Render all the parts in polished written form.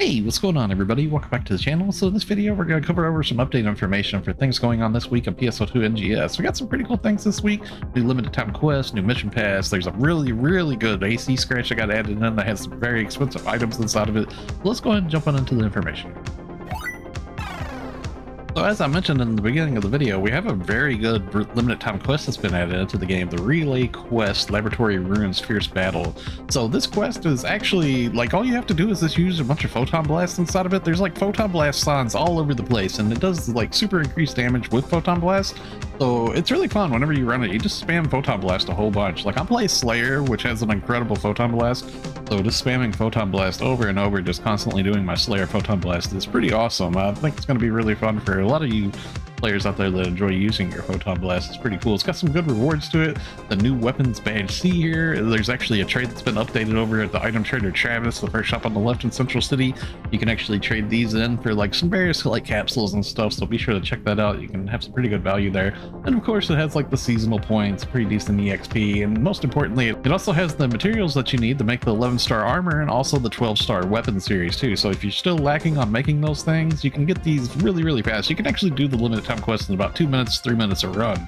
Hey, what's going on everybody? Welcome back to the channel. So in this video, we're going to cover over some update information for things going on this week on PSO2 NGS. We got some pretty cool things this week. New limited time quest, new mission pass. There's a really good AC scratch that got added in that has some very expensive items inside of it. Let's go ahead and jump on into the information. So as I mentioned in the beginning of the video, we have a very good limited time quest that's been added into the game, the Relay Quest Laboratory Ruins Fierce Battle. So this quest is actually, like, all you have to do is just use a bunch of photon blasts inside of it. There's like photon blast signs all over the place, and it does like super increased damage with photon blast. So it's really fun whenever you run it. You just spam photon blast a whole bunch. Like I'm playing Slayer, which has an incredible photon blast. So just spamming photon blast over and over, just constantly doing my Slayer photon blast is pretty awesome. I think it's going to be really fun for a lot of you players out there that enjoy using your photon blast. It's pretty cool. It's got some good rewards to it. The new weapons badge C here. There's actually a trade that's been updated over at the item trader Travis, the first shop on the left in Central City. You can actually trade these in for like some various like capsules and stuff, so be sure to check that out. You can have some pretty good value there. And of course it has like the seasonal points, pretty decent EXP, and most importantly it also has the materials that you need to make the 11-star armor and also the 12-star weapon series too. So if you're still lacking on making those things, you can get these really fast. You can actually do the limited time quest in about 2 minutes, 3 minutes a run,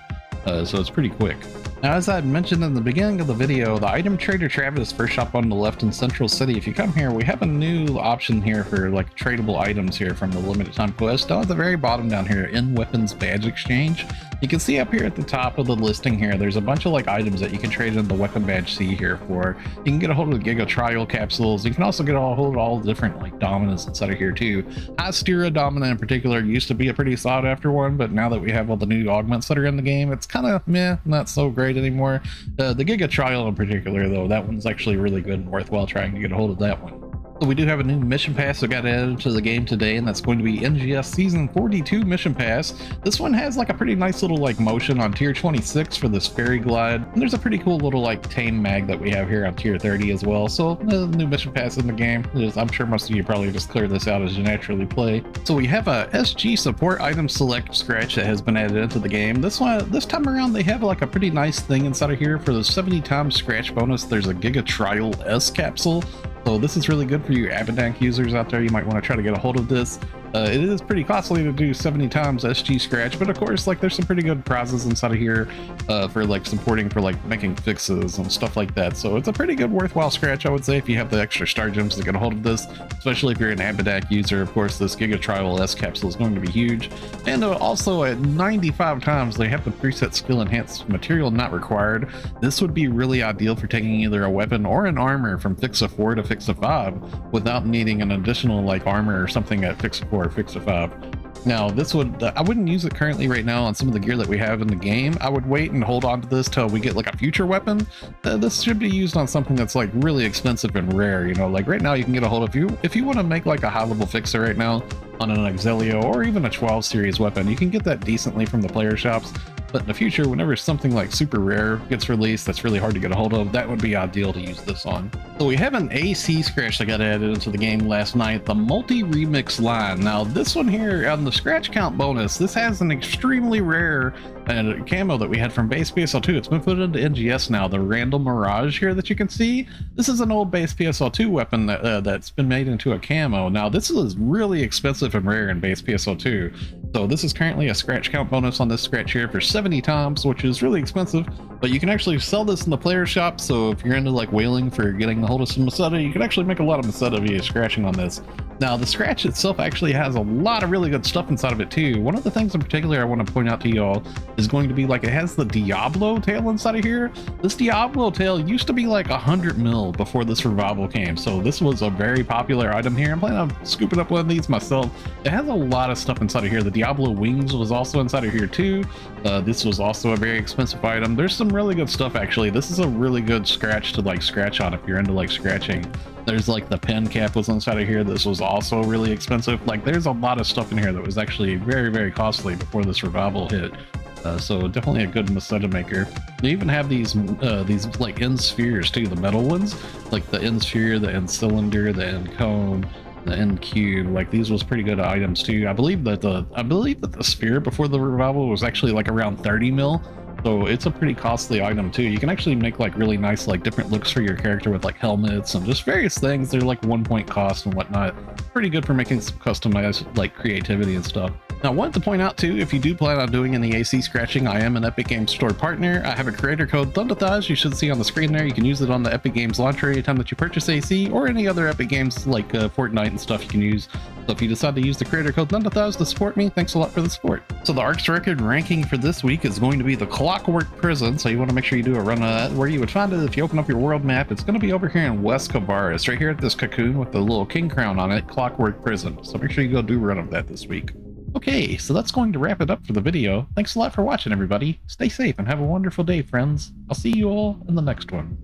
so it's pretty quick. Now, as I had mentioned in the beginning of the video, the item trader Travis first shop on the left in Central City. If you come here, we have a new option here for like tradable items here from the limited time quest. Down at the very bottom down here, in weapons badge exchange, you can see up here at the top of the listing here, there's a bunch of like items that you can trade in the weapon badge C here for. You can get a hold of the Giga Trial capsules. You can also get a hold of all the different like dominants inside of here too. Astera dominant in particular used to be a pretty sought after one, but now that we have all the new augments that are in the game, it's kind of meh, not so great anymore. The Giga Trial in particular though, that one's actually really good and worthwhile trying to get a hold of that one. So we do have a new mission pass that got added to the game today, and that's going to be NGS Season 42 mission pass. This one has like a pretty nice little like motion on tier 26 for this fairy glide, and there's a pretty cool little like tame mag that we have here on tier 30 as well. So the new mission pass in the game. I'm sure most of you probably just clear this out as you naturally play. So we have a SG support item select scratch that has been added into the game. This time around they have like a pretty nice thing inside of here for the 70 times scratch bonus. There's a Giga Trial S capsule. So this is really good for you Abadank users out there. You might want to try to get a hold of this. It is pretty costly to do 70 times SG scratch, but of course like there's some pretty good prizes inside of here for like supporting for like making fixes and stuff like that. So it's a pretty good worthwhile scratch, I would say, if you have the extra star gems to get a hold of this, especially if you're an Abadank user. Of course this Giga Trial S capsule is going to be huge. And also at 95 times they have the preset skill enhanced material not required. This would be really ideal for taking either a weapon or an armor from Fixa 4 to Fixa 5 without needing an additional like armor or something at Fixa 4 or Fixa 5. Now this would I wouldn't use it currently right now on some of the gear that we have in the game. I would wait and hold on to this till we get like a future weapon. This should be used on something that's like really expensive and rare, you know, like right now you can get a hold of, if you want to make like a high level fixer right now on an Auxilio or even a 12 series weapon, you can get that decently from the player shops. But in the future, whenever something like super rare gets released that's really hard to get a hold of, that would be ideal to use this on. So we have an AC scratch that got added into the game last night, the multi-remix line. Now this one here on the scratch count bonus, this has an extremely rare camo that we had from base PSO2. It's been put into NGS now, the Random Mirage here that you can see. This is an old base PSO2 weapon that's been made into a camo. Now this is really expensive and rare in base PSO2. So this is currently a scratch count bonus on this scratch here for 70 times, which is really expensive, but you can actually sell this in the player shop. So if you're into like whaling for getting a hold of some Masetta, you can actually make a lot of Masetta via scratching on this. Now the scratch itself actually has a lot of really good stuff inside of it too. One of the things in particular I want to point out to y'all is going to be like, it has the Diablo tail inside of here. This Diablo tail used to be like 100 mil before this revival came, so this was a very popular item here. I'm planning on scooping up one of these myself. It has a lot of stuff inside of here. The Diablo wings was also inside of here too. This was also a very expensive item. There's some really good stuff actually. This is a really good scratch to like scratch on if you're into like scratching. There's like the pen cap was inside of here. This was also really expensive. Like there's a lot of stuff in here that was actually very costly before this revival hit. So definitely a good Masetta maker. They even have these like end spheres too, the metal ones, like the end sphere, the end cylinder, the end cone, the end cube. Like these was pretty good items too. I believe that the sphere before the revival was actually like around 30 mil. So it's a pretty costly item too. You can actually make like really nice like different looks for your character with like helmets and just various things. They're like 1 point cost and whatnot. Pretty good for making some customized like creativity and stuff. Now, I wanted to point out too, if you do plan on doing any AC scratching, I am an Epic Games Store partner. I have a creator code THUNDATHIGHS. You should see on the screen there. You can use it on the Epic Games launcher anytime that you purchase AC or any other Epic Games like Fortnite and stuff you can use. So if you decide to use the creator code THUNDATHIGHS to support me, thanks a lot for the support. So the Arks record ranking for this week is going to be the Clockwork Prison. So you want to make sure you do a run of that. Where you would find it if you open up your world map, it's going to be over here in West Kavaris, right here at this cocoon with the little king crown on it, Clockwork Prison. So make sure you go do a run of that this week. Okay, so that's going to wrap it up for the video. Thanks a lot for watching, everybody. Stay safe and have a wonderful day, friends. I'll see you all in the next one.